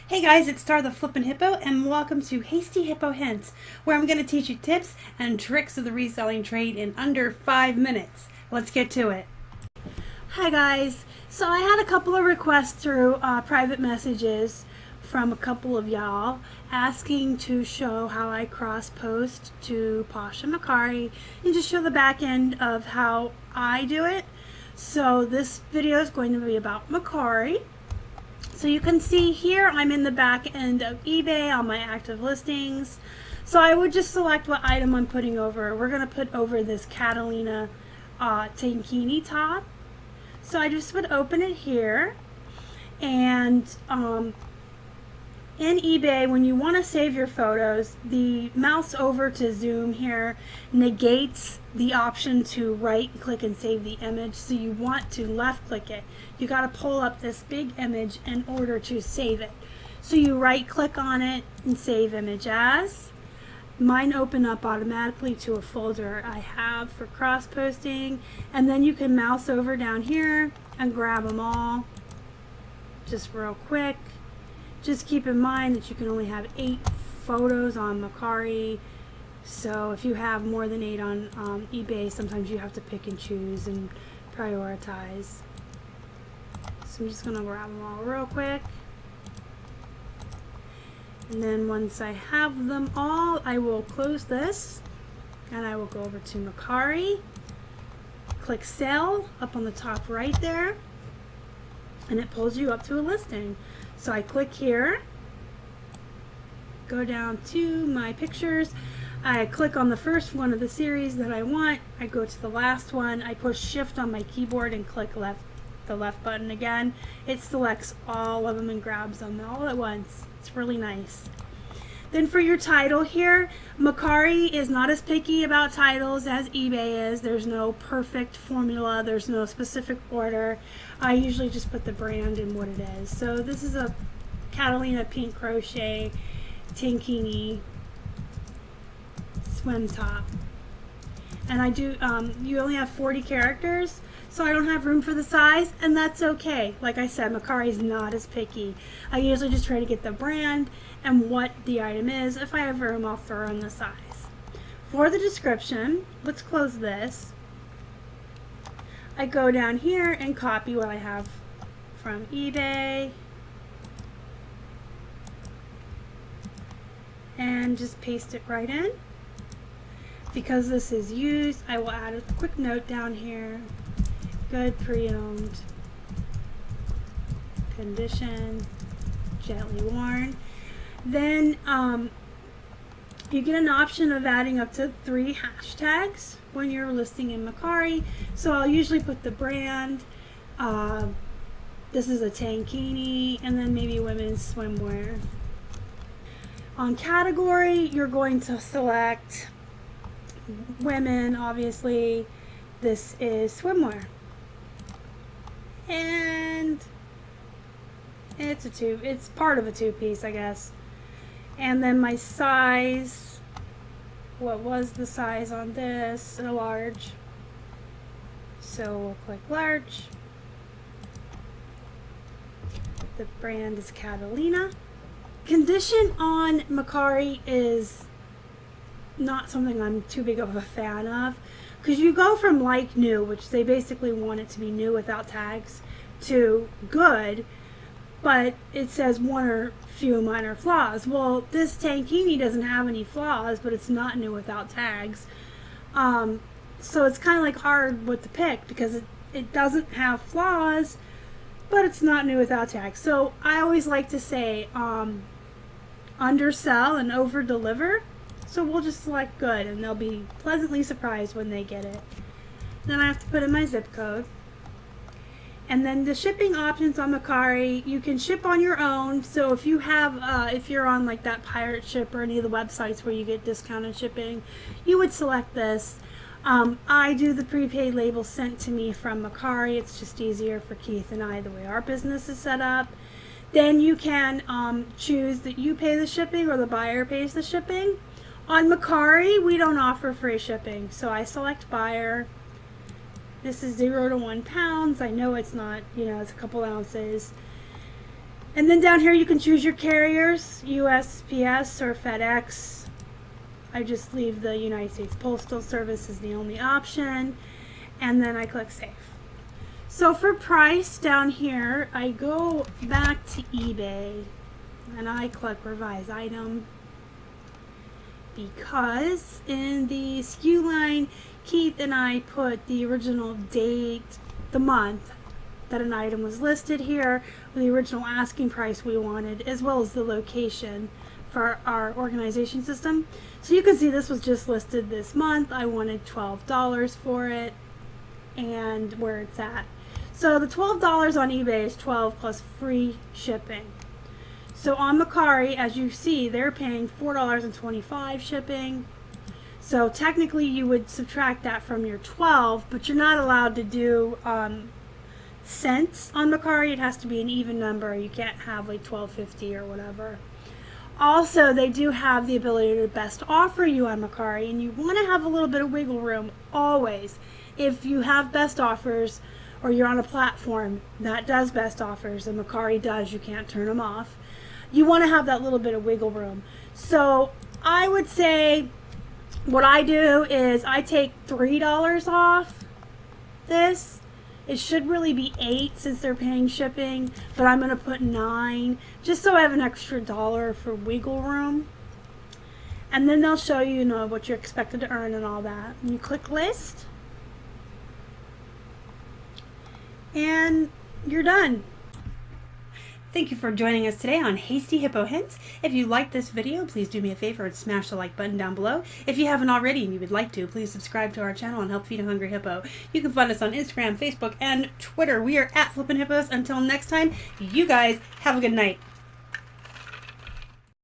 Hey guys, it's Star the Flippin Hippo, and welcome to Hasty Hippo Hints, where I'm going to teach you tips and tricks of the reselling trade in under 5 minutes. Let's get to it. Hi guys, so I had a couple of requests through private messages from a couple of y'all asking to show how I cross post to Posh and Mercari and just show the back end of how I do it. So this video is going to be about Mercari. So you can see here I'm in the back end of eBay on my active listings. So I would just select what item I'm putting over. We're going to put over this Catalina tankini top. So I just would open it here, and in eBay, when you want to save your photos, the mouse over to zoom here negates the option to right click and save the image, so you want to left click it. You got to pull up this big image in order to save it. So you right click on it and save image as. Mine open up automatically to a folder I have for cross posting, and then you can mouse over down here and grab them all just real quick. Just keep in mind that you can only have 8 photos on Mercari, so if you have more than 8 on eBay, sometimes you have to pick and choose and prioritize. So I'm just going to grab them all real quick. And then once I have them all, I will close this and I will go over to Mercari, click sell up on the top right there, and it pulls you up to a listing. So I click here, go down to my pictures, I click on the first one of the series that I want, I go to the last one, I push shift on my keyboard and click the left button again. It selects all of them and grabs them all at once. It's really nice. Then for your title here, Mercari is not as picky about titles as eBay is. There's no perfect formula. There's no specific order. I usually just put the brand and what it is. So this is a Catalina pink crochet tankini swim top. And I do, you only have 40 characters, so I don't have room for the size, and that's okay. Like I said, Mercari is not as picky. I usually just try to get the brand and what the item is. If I have room, I'll throw in the size. For the description, let's close this. I go down here and copy what I have from eBay and just paste it right in. Because this is used, I will add a quick note down here. Good pre-owned condition, gently worn. Then you get an option of adding up to 3 hashtags when you're listing in Mercari. So I'll usually put the brand, this is a tankini, and then maybe women's swimwear. On category, you're going to select women, obviously. This is swimwear. And it's part of a 2-piece, I guess. And then my size, what was the size on this? A large. So we'll click large. The brand is Catalina. Condition on Mercari is not something I'm too big of a fan of, because you go from like new, which they basically want it to be new without tags, to good, but it says one or few minor flaws. Well, this tankini doesn't have any flaws, but it's not new without tags. So it's kind of like hard what to pick, because it doesn't have flaws, but it's not new without tags. So I always like to say undersell and over deliver. So we'll just select good, and they'll be pleasantly surprised when they get it. Then I have to put in my zip code. And then the shipping options on Mercari, you can ship on your own. So if you have, if you're on like that Pirate Ship or any of the websites where you get discounted shipping, you would select this. I do the prepaid label sent to me from Mercari. It's just easier for Keith and I, the way our business is set up. Then you can choose that you pay the shipping or the buyer pays the shipping. On Mercari, we don't offer free shipping, so I select buyer. This is 0 to 1 pounds. I know it's not, it's a couple ounces. And then down here you can choose your carriers, USPS or FedEx. I just leave the United States Postal Service as the only option, and then I click Save. So for price down here, I go back to eBay and I click Revise Item, because in the SKU line, Keith and I put the original date, the month that an item was listed here, with the original asking price we wanted, as well as the location for our organization system. So you can see this was just listed this month. I wanted $12 for it and where it's at. So the $12 on eBay is $12 plus free shipping. So on Mercari, as you see, they're paying $4.25 shipping. So technically you would subtract that from your 12, but you're not allowed to do cents on Mercari. It has to be an even number. You can't have like $12.50 or whatever. Also, they do have the ability to best offer you on Mercari, and you want to have a little bit of wiggle room always. If you have best offers or you're on a platform that does best offers, and Mercari does, you can't turn them off. You want to have that little bit of wiggle room. So I would say what I do is I take $3 off this. It should really be $8 since they're paying shipping, but I'm going to put $9 just so I have an extra $1 for wiggle room. And then they'll show you, what you're expected to earn and all that. And you click List, and you're done. Thank you for joining us today on Hasty Hippo Hints. If you liked this video, please do me a favor and smash the like button down below. If you haven't already and you would like to, please subscribe to our channel and help feed a hungry hippo. You can find us on Instagram, Facebook, and Twitter. We are at Flippin Hippos. Until next time, you guys have a good night.